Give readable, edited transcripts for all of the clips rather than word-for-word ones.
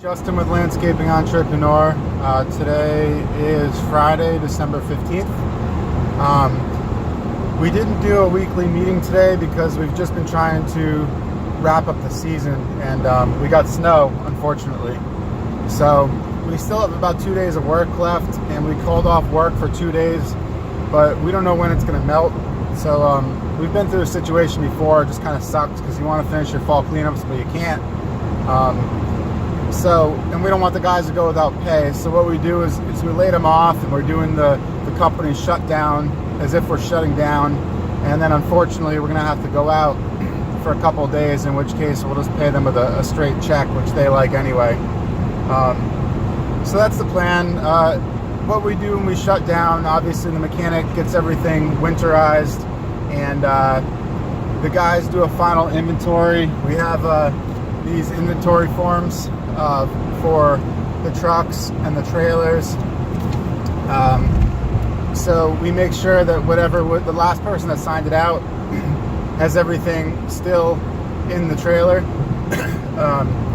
Justin with Landscaping Entrepreneur. Today is Friday, December 15th. We didn't do a weekly meeting today because we've just been trying to wrap up the season, and we got snow, unfortunately. So we still have about 2 days of work left, and we called off work for 2 days, but we don't know when it's going to melt. So we've been through a situation before. It just kind of sucks because you want to finish your fall cleanups, but you can't. And we don't want the guys to go without pay. So what we do is we laid them off, and we're doing the company shutdown as if we're shutting down. And then unfortunately, we're going to have to go out for a couple of days, in which case we'll just pay them with a straight check, which they like anyway. So that's the plan. What we do when we shut down, obviously the mechanic gets everything winterized, and the guys do a final inventory. We have these inventory forms for the trucks and the trailers. So we make sure that the last person that signed it out has everything still in the trailer,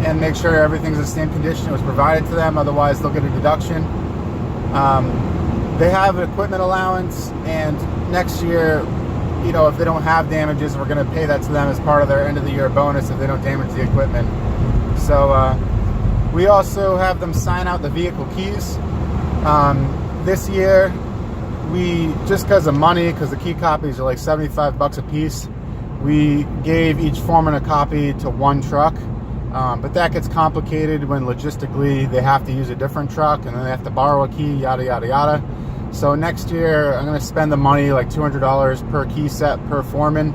and make sure everything's in the same condition it was provided to them. Otherwise, they'll get a deduction. They have an equipment allowance, and next year, if they don't have damages, we're going to pay that to them as part of their end of the year bonus if they don't damage the equipment. So we also have them sign out the vehicle keys. This year, just because of money, because the key copies are like $75 a piece, we gave each foreman a copy to one truck. But that gets complicated when logistically they have to use a different truck, and then they have to borrow a key, yada, yada, yada. So next year, I'm going to spend the money, like $200 per key set per foreman.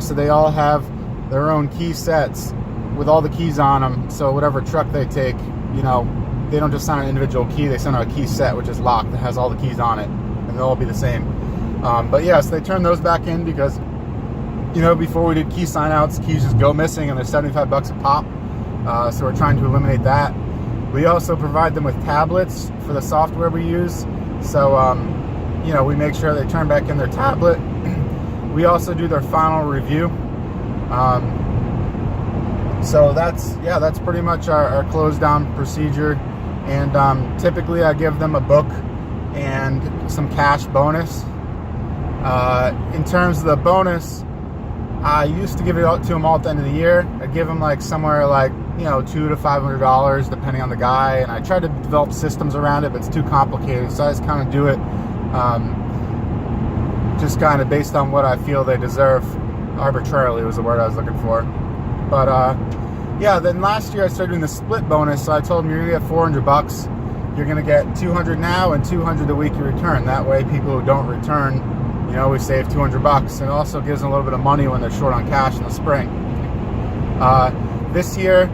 So they all have their own key sets with all the keys on them. So whatever truck they take, they don't just sign an individual key, they send out a key set, which is locked, that has all the keys on it, and they'll all be the same. But yeah, so they turn those back in because, before we did key sign outs, keys just go missing, and they're $75 a pop. So we're trying to eliminate that. We also provide them with tablets for the software we use. So, we make sure they turn back in their tablet. We also do their final review. So that's pretty much our close down procedure. And typically I give them a book and some cash bonus. In terms of the bonus, I used to give it out to them all at the end of the year. I'd give them somewhere $200 to $500 depending on the guy, and I tried to develop systems around it, but it's too complicated, so I just kind of do it just kind of based on what I feel they deserve. Arbitrarily was the word I was looking for. But then last year I started doing the split bonus, so I told them you're gonna get $400. You're gonna get $200 now and $200 the week you return. That way people who don't return, we save $200, and it also gives them a little bit of money when they're short on cash in the spring. This year,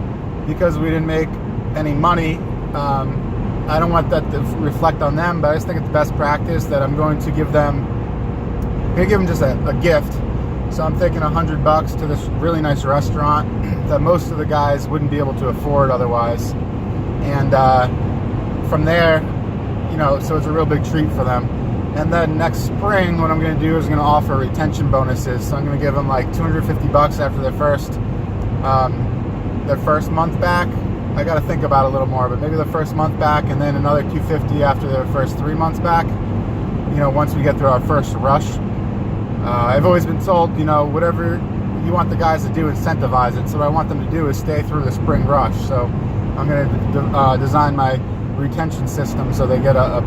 because we didn't make any money, I don't want that to reflect on them, but I just think it's best practice that I'm going to give them just a gift. So I'm taking $100 to this really nice restaurant that most of the guys wouldn't be able to afford otherwise. And from there, so it's a real big treat for them. And then next spring, what I'm going to do is I'm going to offer retention bonuses. So I'm going to give them $250 after their first month back. I got to think about it a little more, but maybe the first month back, and then another $250 after their first 3 months back. Once we get through our first rush. I've always been told, whatever you want the guys to do, incentivize it. So what I want them to do is stay through the spring rush. So I'm going to design my retention system so they get a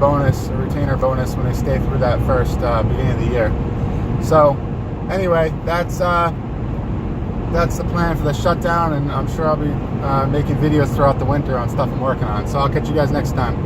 retainer bonus when they stay through that first beginning of the year. So anyway, that's the plan for the shutdown, and I'm sure I'll be making videos throughout the winter on stuff I'm working on. So I'll catch you guys next time.